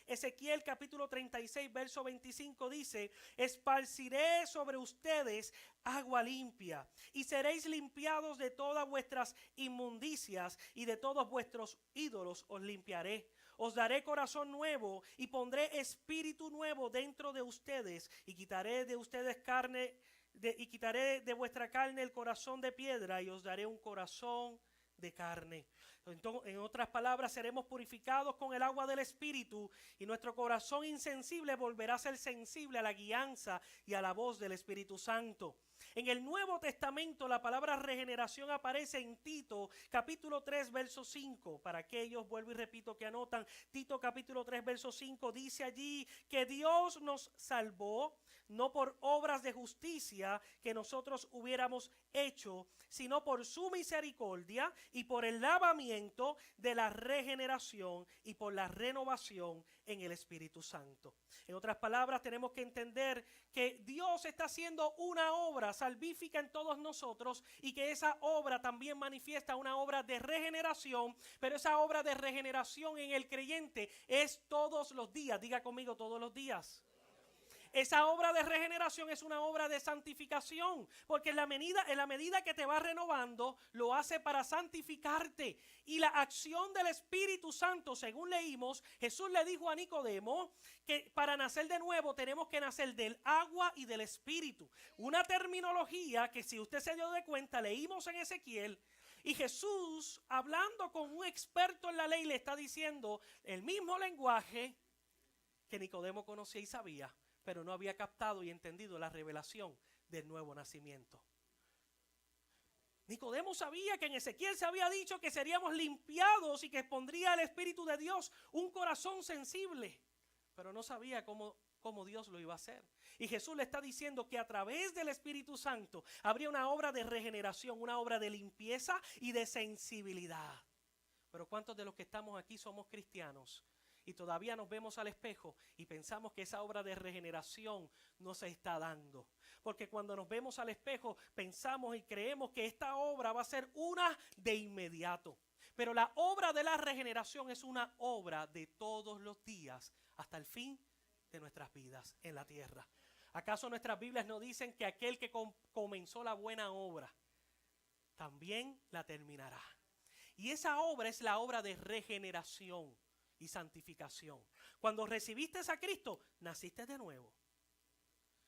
Ezequiel capítulo 36, verso 25 dice: esparciré sobre ustedes agua limpia y seréis limpiados de todas vuestras inmundicias y de todos vuestros ídolos os limpiaré. Os daré corazón nuevo y pondré espíritu nuevo dentro de ustedes y quitaré de ustedes quitaré de vuestra carne el corazón de piedra y os daré un corazón de carne. Entonces, en otras palabras, seremos purificados con el agua del Espíritu y nuestro corazón insensible volverá a ser sensible a la guianza y a la voz del Espíritu Santo. En el Nuevo Testamento la palabra regeneración aparece en Tito capítulo 3 verso 5. Para aquellos, vuelvo y repito, que anotan, Tito capítulo 3 verso 5 dice allí que Dios nos salvó no por obras de justicia que nosotros hubiéramos hecho, sino por su misericordia y por el lavamiento de la regeneración y por la renovación en el Espíritu Santo. En otras palabras, tenemos que entender que Dios está haciendo una obra salvífica en todos nosotros y que esa obra también manifiesta una obra de regeneración, pero esa obra de regeneración en el creyente es todos los días. Diga conmigo, todos los días. Esa obra de regeneración es una obra de santificación, porque en la medida que te va renovando, lo hace para santificarte. Y la acción del Espíritu Santo, según leímos, Jesús le dijo a Nicodemo que para nacer de nuevo tenemos que nacer del agua y del Espíritu. Una terminología que, si usted se dio de cuenta, leímos en Ezequiel. Y Jesús, hablando con un experto en la ley, le está diciendo el mismo lenguaje que Nicodemo conocía y sabía, pero no había captado y entendido la revelación del nuevo nacimiento. Nicodemo sabía que en Ezequiel se había dicho que seríamos limpiados y que pondría el Espíritu de Dios un corazón sensible, pero no sabía cómo Dios lo iba a hacer. Y Jesús le está diciendo que a través del Espíritu Santo habría una obra de regeneración, una obra de limpieza y de sensibilidad. Pero ¿cuántos de los que estamos aquí somos cristianos y todavía nos vemos al espejo y pensamos que esa obra de regeneración no se está dando? Porque cuando nos vemos al espejo pensamos y creemos que esta obra va a ser una de inmediato. Pero la obra de la regeneración es una obra de todos los días hasta el fin de nuestras vidas en la tierra. ¿Acaso nuestras Biblias no dicen que aquel que comenzó la buena obra también la terminará? Y esa obra es la obra de regeneración y santificación. Cuando recibiste a Cristo, naciste de nuevo.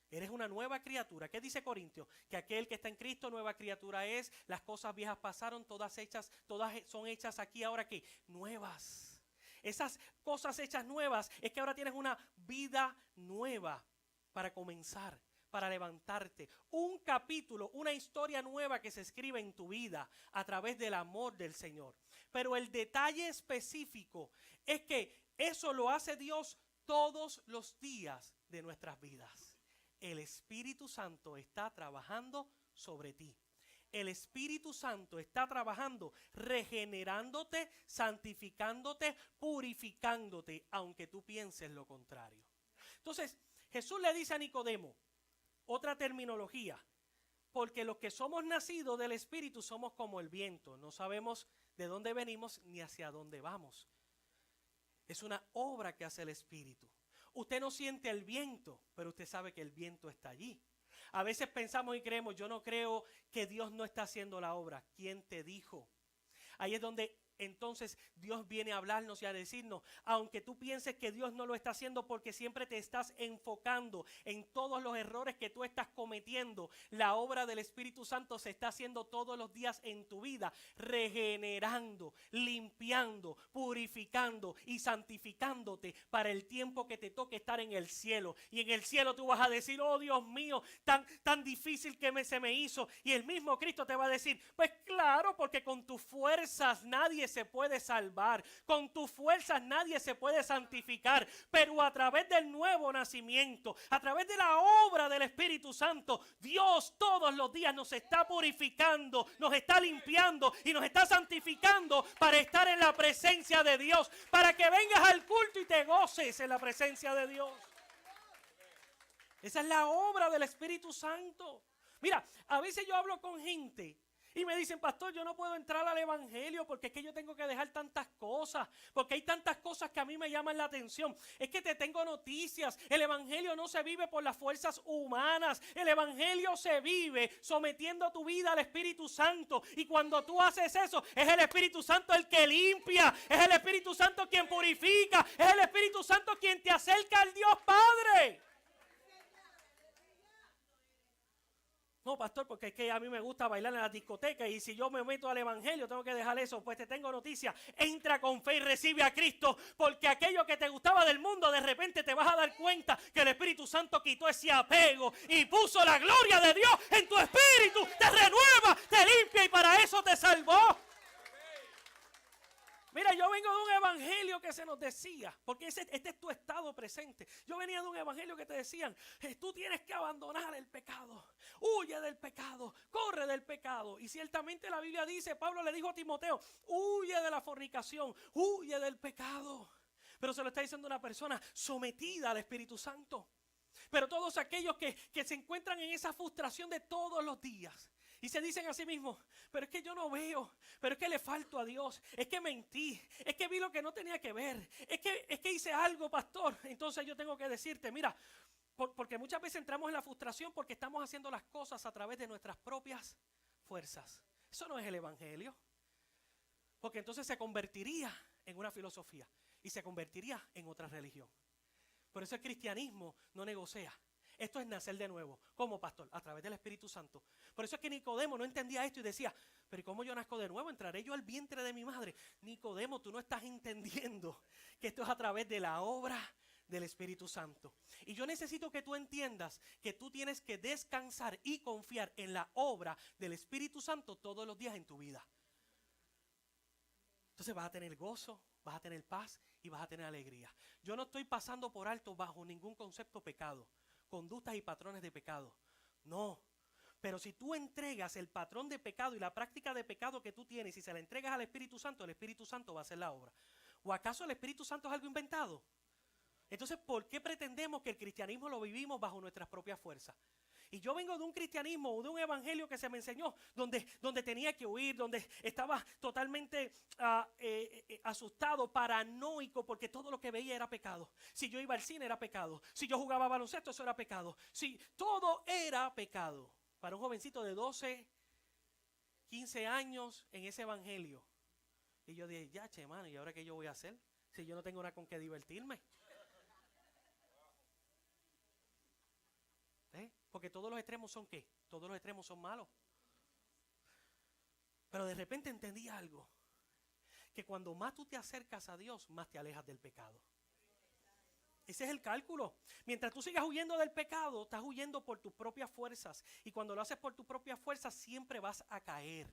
Eres una nueva criatura. ¿Qué dice Corintios? Que aquel que está en Cristo, nueva criatura es. Las cosas viejas pasaron, todas son hechas aquí ahora que nuevas. Esas cosas hechas nuevas es que ahora tienes una vida nueva para comenzar, para levantarte. Un capítulo, una historia nueva que se escribe en tu vida a través del amor del Señor. Pero el detalle específico es que eso lo hace Dios todos los días de nuestras vidas. El Espíritu Santo está trabajando sobre ti. El Espíritu Santo está trabajando, regenerándote, santificándote, purificándote, aunque tú pienses lo contrario. Entonces, Jesús le dice a Nicodemo, otra terminología, porque los que somos nacidos del Espíritu somos como el viento, no sabemos de dónde venimos ni hacia dónde vamos. Es una obra que hace el Espíritu. Usted no siente el viento, pero usted sabe que el viento está allí. A veces pensamos y creemos, yo no creo que Dios no está haciendo la obra. ¿Quién te dijo? Ahí es donde entonces Dios viene a hablarnos y a decirnos, aunque tú pienses que Dios no lo está haciendo porque siempre te estás enfocando en todos los errores que tú estás cometiendo, la obra del Espíritu Santo se está haciendo todos los días en tu vida, regenerando, limpiando, purificando y santificándote para el tiempo que te toque estar en el cielo. Y en el cielo tú vas a decir, oh Dios mío, tan difícil que se me hizo. Y el mismo Cristo te va a decir, pues claro, porque con tus fuerzas nadie se puede salvar, con tus fuerzas nadie se puede santificar, pero a través del nuevo nacimiento, a través de la obra del Espíritu Santo, Dios todos los días nos está purificando, nos está limpiando y nos está santificando para estar en la presencia de Dios, para que vengas al culto y te goces en la presencia de Dios. Esa es la obra del Espíritu Santo. Mira, a veces yo hablo con gente Y me dicen, pastor, yo no puedo entrar al evangelio porque es que yo tengo que dejar tantas cosas, porque hay tantas cosas que a mí me llaman la atención. Es que te tengo noticias, el evangelio no se vive por las fuerzas humanas, el evangelio se vive sometiendo tu vida al Espíritu Santo. Y cuando tú haces eso, es el Espíritu Santo el que limpia, es el Espíritu Santo quien purifica, es el Espíritu Santo quien te acerca al Dios Padre. No, pastor, porque es que a mí me gusta bailar en las discotecas y si yo me meto al evangelio tengo que dejar eso. Pues te tengo noticia, entra con fe y recibe a Cristo, porque aquello que te gustaba del mundo, de repente te vas a dar cuenta que el Espíritu Santo quitó ese apego y puso la gloria de Dios en tu espíritu, te renueva, te limpia y para eso te salvó. Mira, yo vengo de un evangelio que se nos decía, porque este es tu estado presente. Yo venía de un evangelio que te decían, tú tienes que abandonar el pecado, huye del pecado, corre del pecado. Y ciertamente la Biblia dice, Pablo le dijo a Timoteo, huye de la fornicación, huye del pecado. Pero se lo está diciendo una persona sometida al Espíritu Santo. Pero todos aquellos que se encuentran en esa frustración de todos los días, y se dicen a sí mismos, pero es que yo no veo, pero es que le falto a Dios, es que mentí, es que vi lo que no tenía que ver, es que hice algo, pastor. Entonces yo tengo que decirte, mira, porque muchas veces entramos en la frustración porque estamos haciendo las cosas a través de nuestras propias fuerzas. Eso no es el evangelio, porque entonces se convertiría en una filosofía y se convertiría en otra religión. Por eso el cristianismo no negocia. Esto es nacer de nuevo. ¿Cómo, pastor? A través del Espíritu Santo. Por eso es que Nicodemo no entendía esto y decía, pero ¿cómo yo nazco de nuevo? ¿Entraré yo al vientre de mi madre? Nicodemo, tú no estás entendiendo que esto es a través de la obra del Espíritu Santo. Y yo necesito que tú entiendas que tú tienes que descansar y confiar en la obra del Espíritu Santo todos los días en tu vida. Entonces vas a tener gozo, vas a tener paz y vas a tener alegría. Yo no estoy pasando por alto bajo ningún concepto pecado, conductas y patrones de pecado. No. Pero si tú entregas el patrón de pecado y la práctica de pecado que tú tienes y se la entregas al Espíritu Santo, el Espíritu Santo va a hacer la obra. ¿O acaso el Espíritu Santo es algo inventado? Entonces, ¿por qué pretendemos que el cristianismo lo vivimos bajo nuestras propias fuerzas? Y yo vengo de un cristianismo o de un evangelio que se me enseñó donde tenía que huir, donde estaba totalmente asustado, paranoico, porque todo lo que veía era pecado. Si yo iba al cine era pecado. Si yo jugaba baloncesto, eso era pecado. Si todo era pecado. Para un jovencito de 12, 15 años en ese evangelio. Y yo dije, ya, che, mano, ¿y ahora qué yo voy a hacer? Si yo no tengo nada con qué divertirme. Porque todos los extremos son ¿qué? Todos los extremos son malos. Pero de repente entendí algo. Que cuando más tú te acercas a Dios, más te alejas del pecado. Ese es el cálculo. Mientras tú sigas huyendo del pecado, estás huyendo por tus propias fuerzas. Y cuando lo haces por tus propias fuerzas, siempre vas a caer.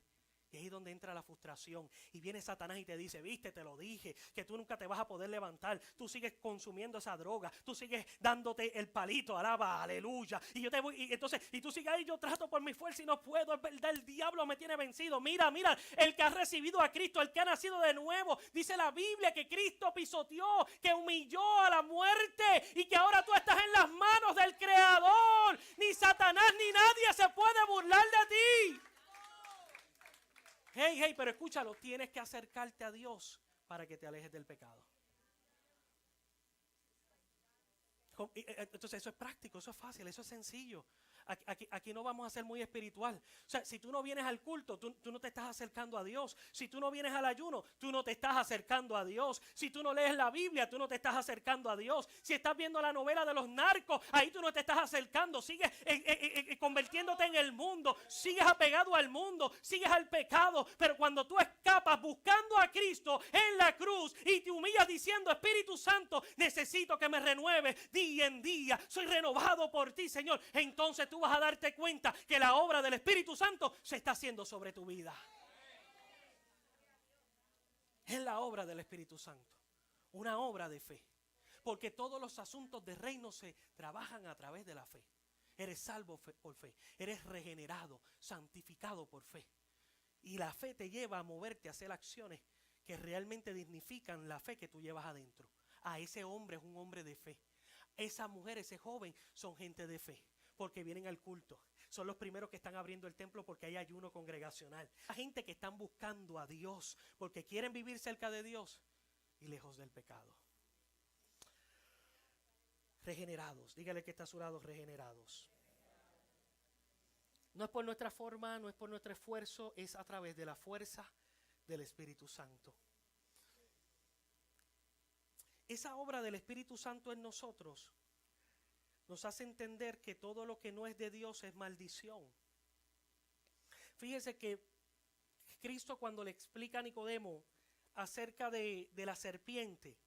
Y ahí es donde entra la frustración. Y viene Satanás y te dice, viste, te lo dije, que tú nunca te vas a poder levantar. Tú sigues consumiendo esa droga. Tú sigues dándote el palito, alaba, aleluya. Y yo te voy, y tú sigues ahí, yo trato por mi fuerza y no puedo. Es verdad, el diablo me tiene vencido. Mira, el que ha recibido a Cristo, el que ha nacido de nuevo. Dice la Biblia que Cristo pisoteó, que humilló a la muerte. Y que ahora tú estás en las manos del Creador. Ni Satanás ni nadie se puede burlar de ti. Hey, pero escúchalo, tienes que acercarte a Dios para que te alejes del pecado. Entonces eso es práctico, eso es fácil, eso es sencillo. Aquí no vamos a ser muy espiritual. O sea, si tú no vienes al culto, tú no te estás acercando a Dios. Si tú no vienes al ayuno, tú no te estás acercando a Dios. Si tú no lees la Biblia, tú no te estás acercando a Dios. Si estás viendo la novela de los narcos, ahí tú no te estás acercando. Sigues convirtiéndote en el mundo. Sigues apegado al mundo. Sigues al pecado. Pero cuando tú escapas buscando a Cristo en la cruz y te humillas diciendo, Espíritu Santo, necesito que me renueves día en día. Soy renovado por ti, Señor. Entonces tú vas a darte cuenta que la obra del Espíritu Santo se está haciendo sobre tu vida. Es la obra del Espíritu Santo, una obra de fe, porque todos los asuntos de reino se trabajan a través de la fe. Eres salvo por fe, eres regenerado, santificado por fe, y la fe te lleva a moverte a hacer acciones que realmente dignifican la fe que tú llevas adentro. Ese hombre es un hombre de fe, esa mujer, ese joven son gente de fe, porque vienen al culto, son los primeros que están abriendo el templo porque hay ayuno congregacional. Hay gente que están buscando a Dios porque quieren vivir cerca de Dios y lejos del pecado. Regenerados, dígale que está a su lado, regenerados. No es por nuestra forma, no es por nuestro esfuerzo, es a través de la fuerza del Espíritu Santo. Esa obra del Espíritu Santo en nosotros nos hace entender que todo lo que no es de Dios es maldición. Fíjese que Cristo, cuando le explica a Nicodemo acerca de la serpiente,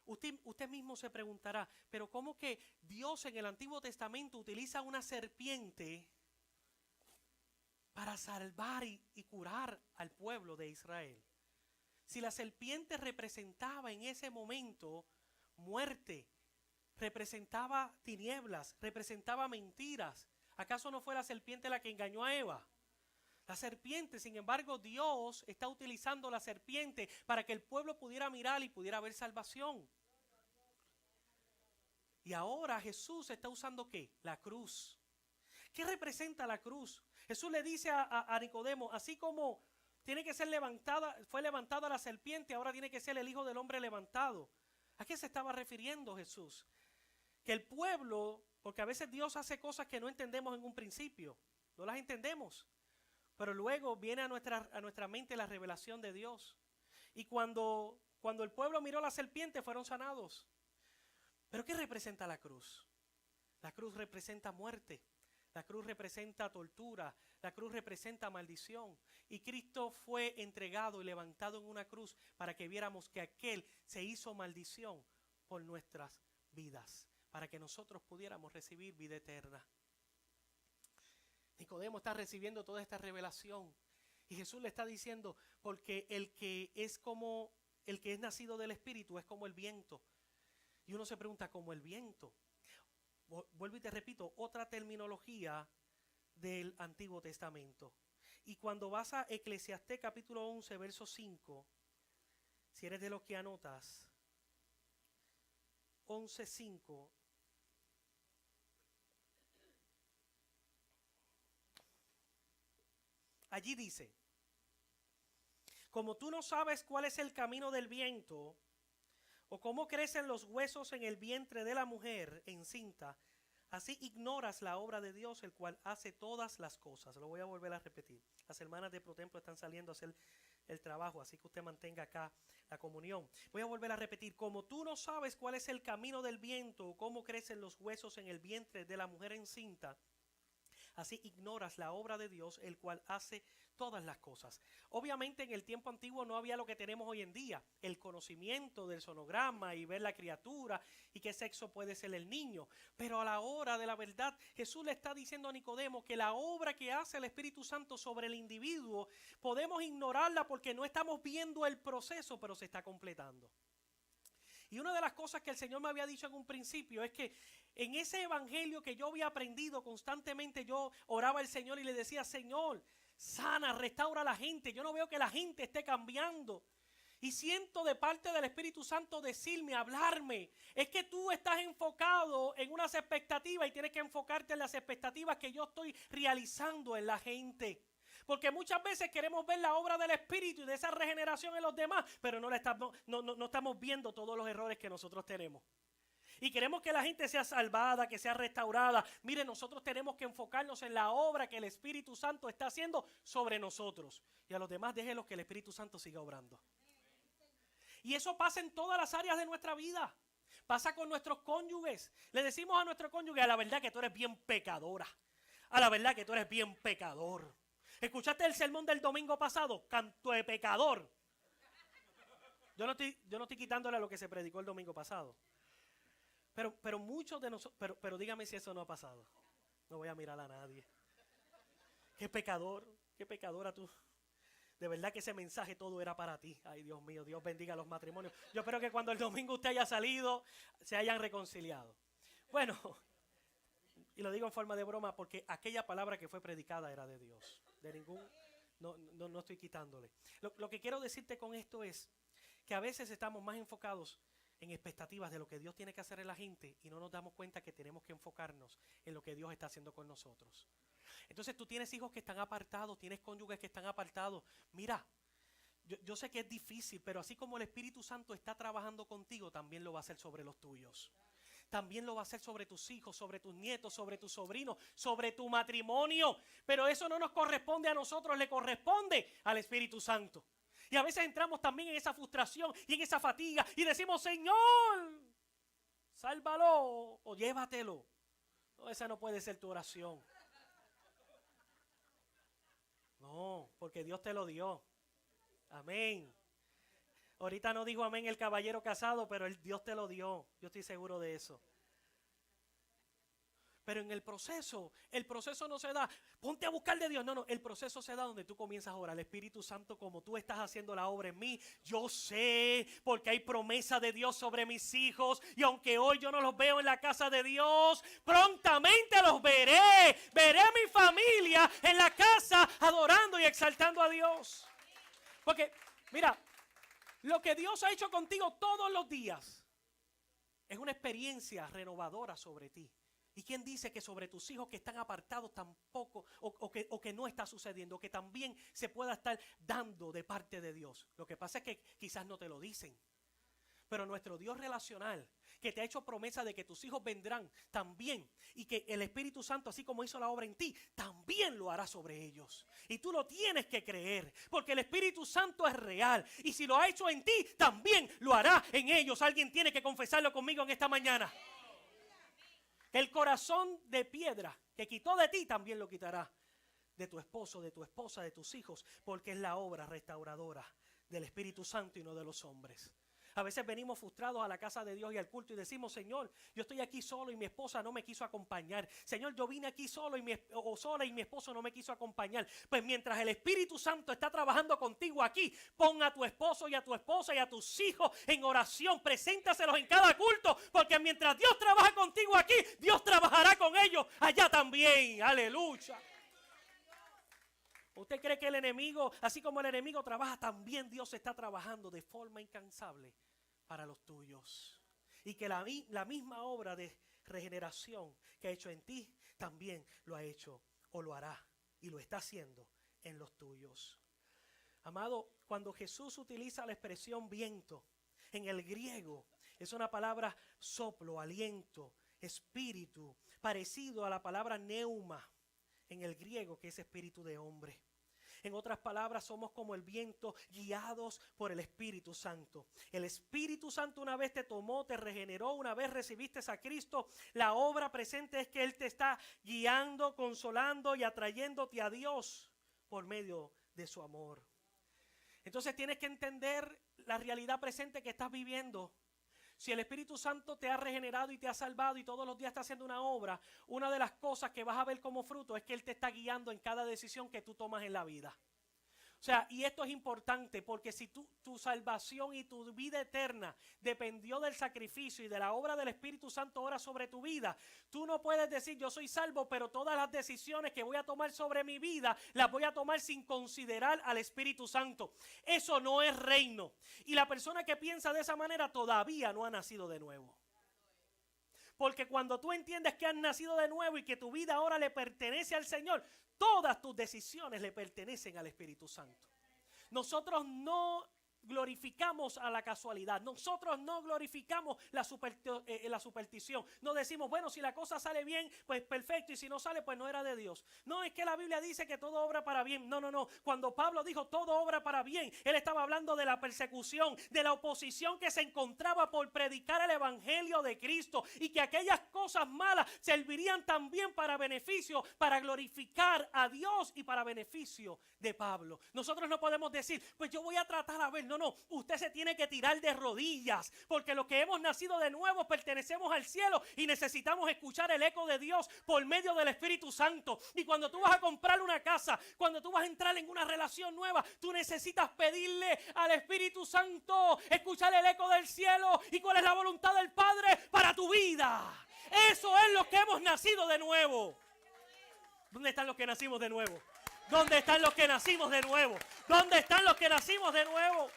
usted mismo se preguntará, pero ¿cómo que Dios en el Antiguo Testamento utiliza una serpiente para salvar y curar al pueblo de Israel? Si la serpiente representaba en ese momento muerte, representaba tinieblas, representaba mentiras, ¿acaso no fue la serpiente la que engañó a Eva? La serpiente, sin embargo, Dios está utilizando la serpiente para que el pueblo pudiera mirar y pudiera ver salvación. Y ahora Jesús está usando ¿qué? La cruz. ¿Qué representa la cruz? Jesús le dice a Nicodemo, así como tiene que ser levantada, fue levantada la serpiente, ahora tiene que ser el Hijo del Hombre levantado. ¿A qué se estaba refiriendo Jesús? Que el pueblo, porque a veces Dios hace cosas que no entendemos en un principio, no las entendemos, pero luego viene a nuestra mente la revelación de Dios. Y cuando el pueblo miró la serpiente, fueron sanados. ¿Pero qué representa la cruz? La cruz representa muerte. La cruz representa tortura, la cruz representa maldición. Y Cristo fue entregado y levantado en una cruz para que viéramos que aquel se hizo maldición por nuestras vidas, para que nosotros pudiéramos recibir vida eterna. Nicodemo está recibiendo toda esta revelación y Jesús le está diciendo, porque el que es nacido del Espíritu es como el viento. Y uno se pregunta, ¿cómo el viento? Vuelvo y te repito, otra terminología del Antiguo Testamento. Y cuando vas a Eclesiastés capítulo 11, verso 5, si eres de los que anotas, 11:5, allí dice, como tú no sabes cuál es el camino del viento, o cómo crecen los huesos en el vientre de la mujer encinta, así ignoras la obra de Dios, el cual hace todas las cosas. Lo voy a volver a repetir. Las hermanas de ProTemplo están saliendo a hacer el trabajo, así que usted mantenga acá la comunión. Voy a volver a repetir. Como tú no sabes cuál es el camino del viento, o cómo crecen los huesos en el vientre de la mujer encinta, así ignoras la obra de Dios, el cual hace todas las cosas. Obviamente en el tiempo antiguo no había lo que tenemos hoy en día, el conocimiento del sonograma y ver la criatura y qué sexo puede ser el niño. Pero a la hora de la verdad, Jesús le está diciendo a Nicodemo que la obra que hace el Espíritu Santo sobre el individuo, podemos ignorarla porque no estamos viendo el proceso, pero se está completando. Y una de las cosas que el Señor me había dicho en un principio es que en ese evangelio que yo había aprendido constantemente, yo oraba al Señor y le decía, Señor, sana, restaura a la gente. Yo no veo que la gente esté cambiando. Y siento de parte del Espíritu Santo decirme, hablarme, es que tú estás enfocado en unas expectativas y tienes que enfocarte en las expectativas que yo estoy realizando en la gente. Porque muchas veces queremos ver la obra del Espíritu y de esa regeneración en los demás, pero no estamos viendo todos los errores que nosotros tenemos. Y queremos que la gente sea salvada, que sea restaurada. Mire, nosotros tenemos que enfocarnos en la obra que el Espíritu Santo está haciendo sobre nosotros. Y a los demás déjenlos que el Espíritu Santo siga obrando. Y eso pasa en todas las áreas de nuestra vida. Pasa con nuestros cónyuges. Le decimos a nuestro cónyuge, a la verdad que tú eres bien pecadora. A la verdad que tú eres bien pecador. ¿Escuchaste el sermón del domingo pasado? Canto de pecador. Yo no estoy quitándole a lo que se predicó el domingo pasado. Pero muchos de nosotros, pero dígame si eso no ha pasado. No voy a mirar a nadie. Qué pecadora tú. De verdad que ese mensaje todo era para ti. Ay, Dios mío, Dios bendiga los matrimonios. Yo espero que cuando el domingo usted haya salido, se hayan reconciliado. Bueno, y lo digo en forma de broma porque aquella palabra que fue predicada era de Dios. No estoy quitándole. Lo que quiero decirte con esto es que a veces estamos más enfocados en expectativas de lo que Dios tiene que hacer en la gente y no nos damos cuenta que tenemos que enfocarnos en lo que Dios está haciendo con nosotros. Entonces tú tienes hijos que están apartados, tienes cónyuges que están apartados. Mira, yo sé que es difícil, pero así como el Espíritu Santo está trabajando contigo, también lo va a hacer sobre los tuyos. También lo va a hacer sobre tus hijos, sobre tus nietos, sobre tus sobrinos, sobre tu matrimonio. Pero eso no nos corresponde a nosotros, le corresponde al Espíritu Santo. Y a veces entramos también en esa frustración y en esa fatiga y decimos, Señor, sálvalo o llévatelo. No, esa no puede ser tu oración. No, porque Dios te lo dio. Amén. Ahorita no dijo amén el caballero casado, pero Dios te lo dio. Yo estoy seguro de eso. Pero en el proceso no se da, ponte a buscar de Dios. No, el proceso se da donde tú comienzas a orar. El Espíritu Santo, como tú estás haciendo la obra en mí, yo sé, porque hay promesa de Dios sobre mis hijos. Y aunque hoy yo no los veo en la casa de Dios, prontamente los veré. Veré a mi familia en la casa adorando y exaltando a Dios. Porque, mira, lo que Dios ha hecho contigo todos los días es una experiencia renovadora sobre ti. ¿Y quién dice que sobre tus hijos que están apartados tampoco, o que no está sucediendo, que también se pueda estar dando de parte de Dios? Lo que pasa es que quizás no te lo dicen. Pero nuestro Dios relacional, que te ha hecho promesa de que tus hijos vendrán también, y que el Espíritu Santo, así como hizo la obra en ti, también lo hará sobre ellos. Y tú lo tienes que creer, porque el Espíritu Santo es real. Y si lo ha hecho en ti, también lo hará en ellos. Alguien tiene que confesarlo conmigo en esta mañana. El corazón de piedra que quitó de ti, también lo quitará de tu esposo, de tu esposa, de tus hijos, porque es la obra restauradora del Espíritu Santo y no de los hombres. A veces venimos frustrados a la casa de Dios y al culto y decimos, Señor, yo estoy aquí solo y mi esposa no me quiso acompañar. Señor, yo vine aquí solo sola y mi esposo no me quiso acompañar. Pues mientras el Espíritu Santo está trabajando contigo aquí, pon a tu esposo y a tu esposa y a tus hijos en oración. Preséntaselos en cada culto, porque mientras Dios trabaja contigo aquí, Dios trabajará con ellos allá también. Aleluya. ¿Usted cree que el enemigo, así como el enemigo trabaja, también Dios está trabajando de forma incansable para los tuyos? Y que la misma obra de regeneración que ha hecho en ti, también lo ha hecho o lo hará y lo está haciendo en los tuyos. Amado, cuando Jesús utiliza la expresión viento, en el griego es una palabra soplo, aliento, espíritu, parecido a la palabra neuma en el griego, que es espíritu de hombre. En otras palabras, somos como el viento, guiados por el Espíritu Santo. El Espíritu Santo una vez te tomó, te regeneró, una vez recibiste a Cristo. La obra presente es que Él te está guiando, consolando y atrayéndote a Dios por medio de su amor. Entonces tienes que entender la realidad presente que estás viviendo. Si el Espíritu Santo te ha regenerado y te ha salvado y todos los días está haciendo una obra, una de las cosas que vas a ver como fruto es que Él te está guiando en cada decisión que tú tomas en la vida. O sea, y esto es importante porque si tu salvación y tu vida eterna dependió del sacrificio y de la obra del Espíritu Santo ahora sobre tu vida, tú no puedes decir yo soy salvo, pero todas las decisiones que voy a tomar sobre mi vida las voy a tomar sin considerar al Espíritu Santo. Eso no es reino. Y la persona que piensa de esa manera todavía no ha nacido de nuevo. Porque cuando tú entiendes que has nacido de nuevo y que tu vida ahora le pertenece al Señor, todas tus decisiones le pertenecen al Espíritu Santo. Nosotros no glorificamos a la casualidad. Nosotros no glorificamos la superstición. No decimos, bueno, si la cosa sale bien, pues perfecto, y si no sale, pues no era de Dios. No, es que la Biblia dice que todo obra para bien. No. Cuando Pablo dijo todo obra para bien, él estaba hablando de la persecución, de la oposición que se encontraba por predicar el evangelio de Cristo, y que aquellas cosas malas servirían también para beneficio, para glorificar a Dios y para beneficio de Pablo. Nosotros no podemos decir, pues yo voy a tratar a ver. No, usted se tiene que tirar de rodillas, porque los que hemos nacido de nuevo pertenecemos al cielo y necesitamos escuchar el eco de Dios por medio del Espíritu Santo. Y cuando tú vas a comprar una casa, cuando tú vas a entrar en una relación nueva, tú necesitas pedirle al Espíritu Santo, escuchar el eco del cielo y cuál es la voluntad del Padre para tu vida. Eso es lo que hemos nacido de nuevo. ¿Dónde están los que nacimos de nuevo? ¿Dónde están los que nacimos de nuevo? ¿Dónde están los que nacimos de nuevo?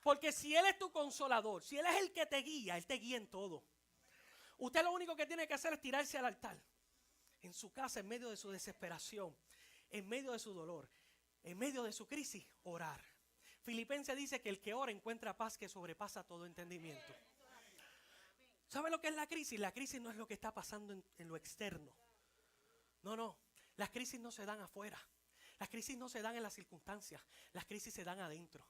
Porque si Él es tu consolador, si Él es el que te guía, Él te guía en todo. Usted lo único que tiene que hacer es tirarse al altar. En su casa, en medio de su desesperación, en medio de su dolor, en medio de su crisis, orar. Filipenses dice que el que ora encuentra paz que sobrepasa todo entendimiento. ¿Sabe lo que es la crisis? La crisis no es lo que está pasando en lo externo. No. Las crisis no se dan afuera. Las crisis no se dan en las circunstancias. Las crisis se dan adentro.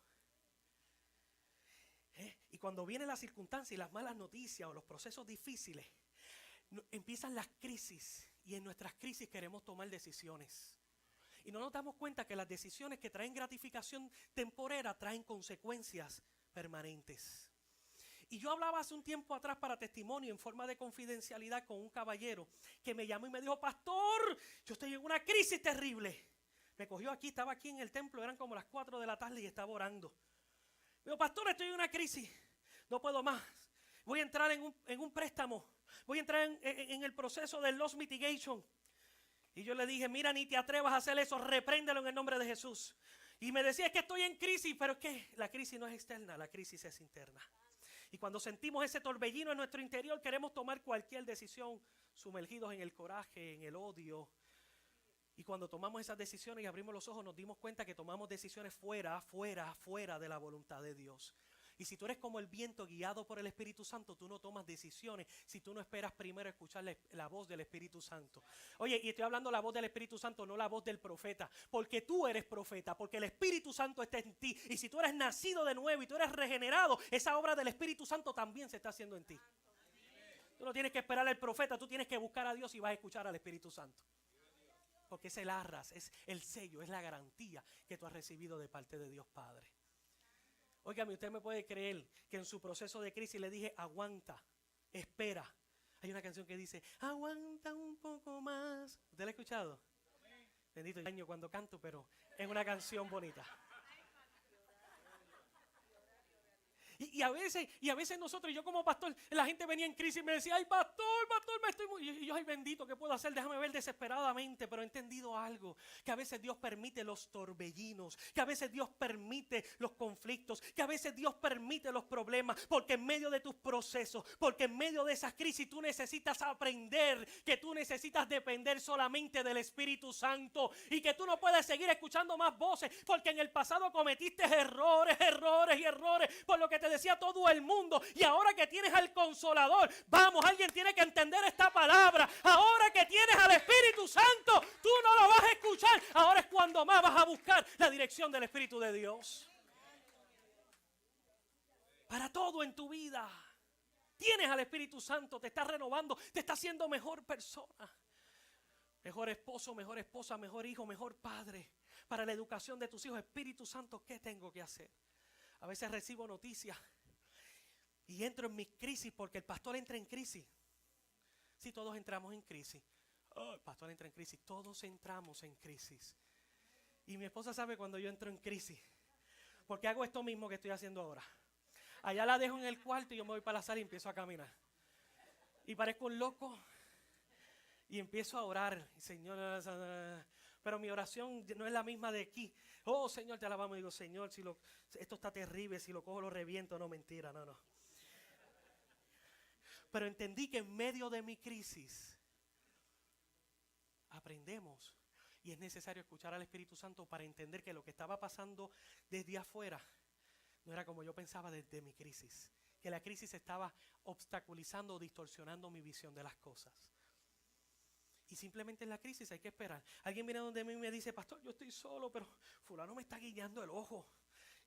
Y cuando vienen las circunstancias y las malas noticias o los procesos difíciles, empiezan las crisis. Y en nuestras crisis queremos tomar decisiones. Y no nos damos cuenta que las decisiones que traen gratificación temporera traen consecuencias permanentes. Y yo hablaba hace un tiempo atrás para testimonio en forma de confidencialidad con un caballero que me llamó y me dijo: pastor, yo estoy en una crisis terrible. Me cogió aquí, estaba aquí en el templo, eran como las 4 de la tarde y estaba orando. Me dijo: pastor, estoy en una crisis, no puedo más. Voy a entrar en un préstamo, voy a entrar en el proceso del loss mitigation. Y yo le dije: mira, ni te atrevas a hacer eso, repréndelo en el nombre de Jesús. Y me decía: es que estoy en crisis, pero es que la crisis no es externa, la crisis es interna. Y cuando sentimos ese torbellino en nuestro interior, queremos tomar cualquier decisión sumergidos en el coraje, en el odio. Y cuando tomamos esas decisiones y abrimos los ojos, nos dimos cuenta que tomamos decisiones fuera de la voluntad de Dios. Y si tú eres como el viento guiado por el Espíritu Santo, tú no tomas decisiones si tú no esperas primero escuchar la voz del Espíritu Santo. Oye, y estoy hablando la voz del Espíritu Santo, no la voz del profeta, porque tú eres profeta, porque el Espíritu Santo está en ti. Y si tú eres nacido de nuevo y tú eres regenerado, esa obra del Espíritu Santo también se está haciendo en ti. Tú no tienes que esperar al profeta, tú tienes que buscar a Dios y vas a escuchar al Espíritu Santo. Porque es el arras, es el sello, es la garantía que tú has recibido de parte de Dios Padre. Óigame, usted me puede creer que en su proceso de crisis le dije: aguanta, espera. Hay una canción que dice: aguanta un poco más. ¿Usted la ha escuchado? Bendito el año cuando canto, pero es una canción bonita. Y a veces nosotros, yo como pastor, la gente venía en crisis y me decía: ay, pastor, me estoy muy... Y yo: ay, bendito, ¿qué puedo hacer? Déjame ver desesperadamente. Pero he entendido algo, que a veces Dios permite los torbellinos, que a veces Dios permite los conflictos, que a veces Dios permite los problemas, porque en medio de tus procesos, porque en medio de esas crisis tú necesitas aprender que tú necesitas depender solamente del Espíritu Santo y que tú no puedes seguir escuchando más voces, porque en el pasado cometiste errores, por lo que te decía todo el mundo, y ahora que tienes al Consolador, vamos, alguien tiene que entender esta palabra. Ahora que tienes al Espíritu Santo, tú no lo vas a escuchar. Ahora es cuando más vas a buscar la dirección del Espíritu de Dios para todo en tu vida. Tienes al Espíritu Santo, te está renovando, te está haciendo mejor persona, mejor esposo, mejor esposa, mejor hijo, mejor padre. Para la educación de tus hijos, Espíritu Santo, ¿qué tengo que hacer? A veces recibo noticias y entro en mi crisis porque el pastor entra en crisis. Sí, todos entramos en crisis. Oh, el pastor entra en crisis. Todos entramos en crisis. Y mi esposa sabe cuando yo entro en crisis, porque hago esto mismo que estoy haciendo ahora. Allá la dejo en el cuarto y yo me voy para la sala y empiezo a caminar. Y parezco un loco y empiezo a orar. Señor, pero mi oración no es la misma de aquí. Oh, Señor, te alabamos. Y digo: Señor, esto está terrible, si lo cojo lo reviento. No, mentira, no. Pero entendí que en medio de mi crisis aprendemos, y es necesario escuchar al Espíritu Santo para entender que lo que estaba pasando desde afuera no era como yo pensaba desde mi crisis, que la crisis estaba obstaculizando o distorsionando mi visión de las cosas. Y simplemente en la crisis hay que esperar. Alguien viene donde mí y me dice: pastor, yo estoy solo, pero fulano me está guiñando el ojo.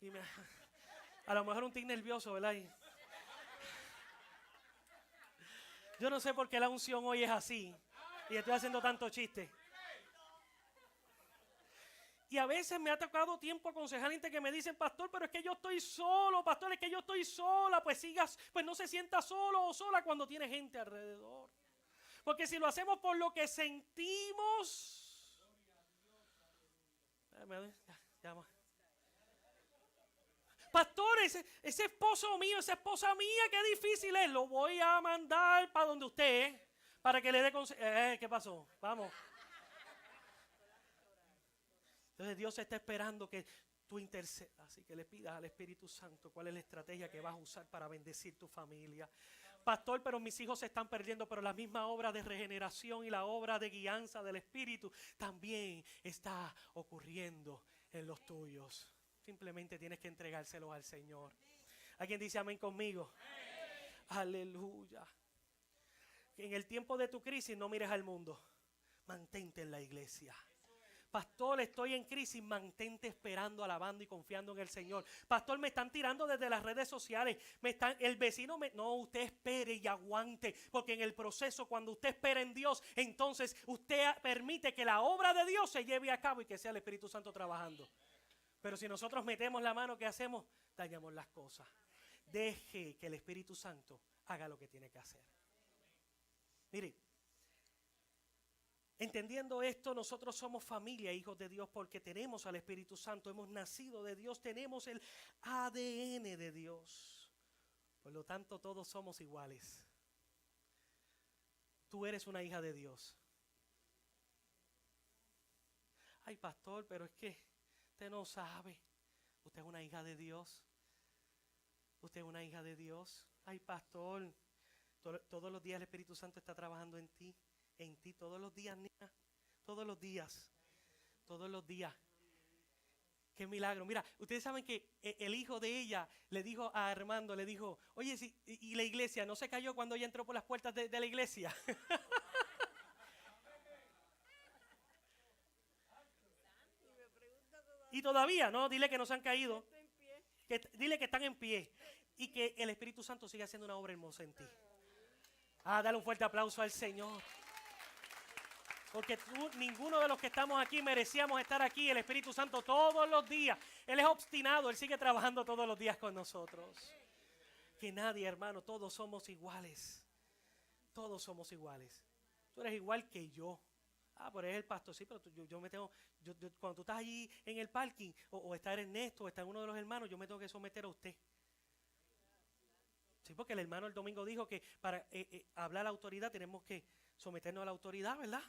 Y a lo mejor un tic nervioso, ¿verdad? Yo no sé por qué la unción hoy es así y estoy haciendo tanto chiste. Y a veces me ha tocado tiempo aconsejar gente que me dicen: pastor, pero es que yo estoy solo, pastor, es que yo estoy sola. Pues no se sienta solo o sola cuando tiene gente alrededor. Porque si lo hacemos por lo que sentimos, pastor, ese esposo mío, esa esposa mía, qué difícil es. Lo voy a mandar para donde usted es, para que le dé consejo. ¿Qué pasó? Vamos. Entonces Dios está esperando que tú intercedas y que le pidas al Espíritu Santo cuál es la estrategia que vas a usar para bendecir tu familia. Pastor, pero mis hijos se están perdiendo, pero la misma obra de regeneración y la obra de guianza del Espíritu también está ocurriendo en los tuyos. Simplemente tienes que entregárselos al Señor. ¿Alguien dice amén conmigo? Aleluya. En el tiempo de tu crisis no mires al mundo, mantente en la iglesia. Pastor, estoy en crisis, mantente esperando, alabando y confiando en el Señor. Pastor, me están tirando desde las redes sociales, el vecino no, usted espere y aguante, porque en el proceso, cuando usted espera en Dios, entonces usted permite que la obra de Dios se lleve a cabo y que sea el Espíritu Santo trabajando. Pero si nosotros metemos la mano, ¿qué hacemos? Dañamos las cosas. Deje que el Espíritu Santo haga lo que tiene que hacer. Mire, entendiendo esto, nosotros somos familia, hijos de Dios, porque tenemos al Espíritu Santo, hemos nacido de Dios, tenemos el ADN de Dios. Por lo tanto, todos somos iguales. Tú eres una hija de Dios. Ay, pastor, pero es que usted no sabe. Usted es una hija de Dios. Usted es una hija de Dios. Ay, pastor, todos los días el Espíritu Santo está trabajando en ti. En ti todos los días, niña, todos los días, todos los días. Qué milagro. Mira, ustedes saben que el hijo de ella le dijo a Armando, le dijo, oye, y la iglesia no se cayó cuando ella entró por las puertas de la iglesia. Y todavía, no, dile que no se han caído, dile que están en pie y que el Espíritu Santo sigue haciendo una obra hermosa en ti. Dale un fuerte aplauso al Señor. Porque ninguno de los que estamos aquí merecíamos estar aquí. El Espíritu Santo todos los días. Él es obstinado, Él sigue trabajando todos los días con nosotros. Que nadie, hermano, todos somos iguales. Todos somos iguales. Tú eres igual que yo. Pero eres el pastor, sí, pero yo me tengo, cuando tú estás allí en el parking, o está Ernesto, o está uno de los hermanos, yo me tengo que someter a usted. Sí, porque el hermano el domingo dijo que para hablar a la autoridad tenemos que someternos a la autoridad, ¿verdad?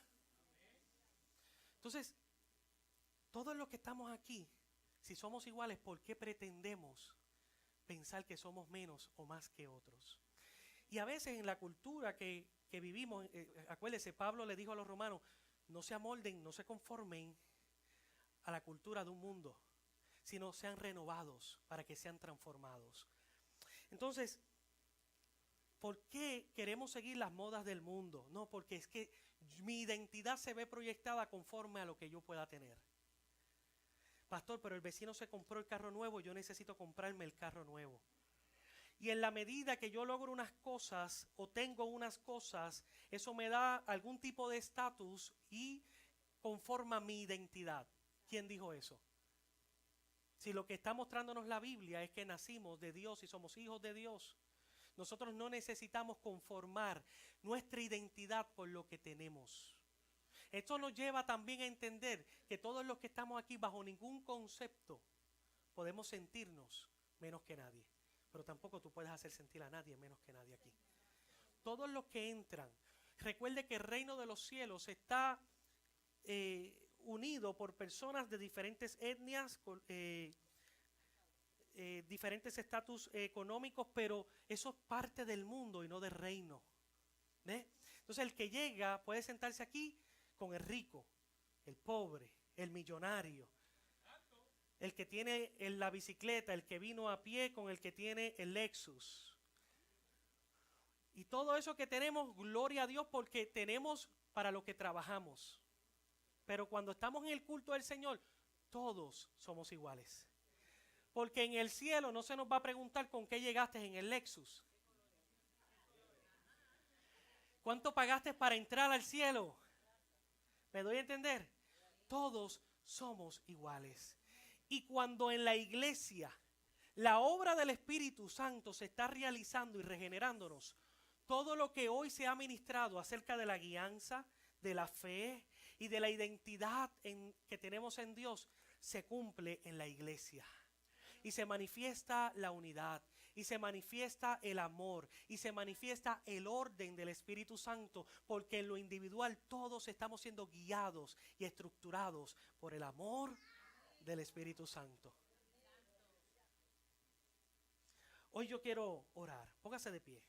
Entonces, todos los que estamos aquí, si somos iguales, ¿por qué pretendemos pensar que somos menos o más que otros? Y a veces en la cultura que vivimos, acuérdense, Pablo le dijo a los romanos, no se amolden, no se conformen a la cultura de un mundo, sino sean renovados para que sean transformados. Entonces, ¿por qué queremos seguir las modas del mundo? No, porque es que mi identidad se ve proyectada conforme a lo que yo pueda tener. Pastor, pero el vecino se compró el carro nuevo, yo necesito comprarme el carro nuevo. Y en la medida que yo logro unas cosas o tengo unas cosas, eso me da algún tipo de estatus y conforma mi identidad. ¿Quién dijo eso? Si lo que está mostrándonos la Biblia es que nacimos de Dios y somos hijos de Dios, nosotros no necesitamos conformar nuestra identidad por lo que tenemos. Esto nos lleva también a entender que todos los que estamos aquí bajo ningún concepto podemos sentirnos menos que nadie. Pero tampoco tú puedes hacer sentir a nadie menos que nadie aquí. Todos los que entran, recuerde que el reino de los cielos está unido por personas de diferentes etnias, diferentes estatus económicos, pero eso es parte del mundo y no del reino. ¿Ve? Entonces el que llega puede sentarse aquí con el rico, el pobre, el millonario, el que tiene la bicicleta, el que vino a pie con el que tiene el Lexus. Y todo eso que tenemos, gloria a Dios, porque tenemos para lo que trabajamos. Pero cuando estamos en el culto del Señor, todos somos iguales. Porque en el cielo no se nos va a preguntar con qué llegaste en el Lexus. ¿Cuánto pagaste para entrar al cielo? ¿Me doy a entender? Todos somos iguales. Y cuando en la iglesia la obra del Espíritu Santo se está realizando y regenerándonos, todo lo que hoy se ha ministrado acerca de la guianza, de la fe y de la identidad que tenemos en Dios, se cumple en la iglesia. Y se manifiesta la unidad, y se manifiesta el amor, y se manifiesta el orden del Espíritu Santo, porque en lo individual todos estamos siendo guiados y estructurados por el amor del Espíritu Santo. Hoy yo quiero orar. Póngase de pie.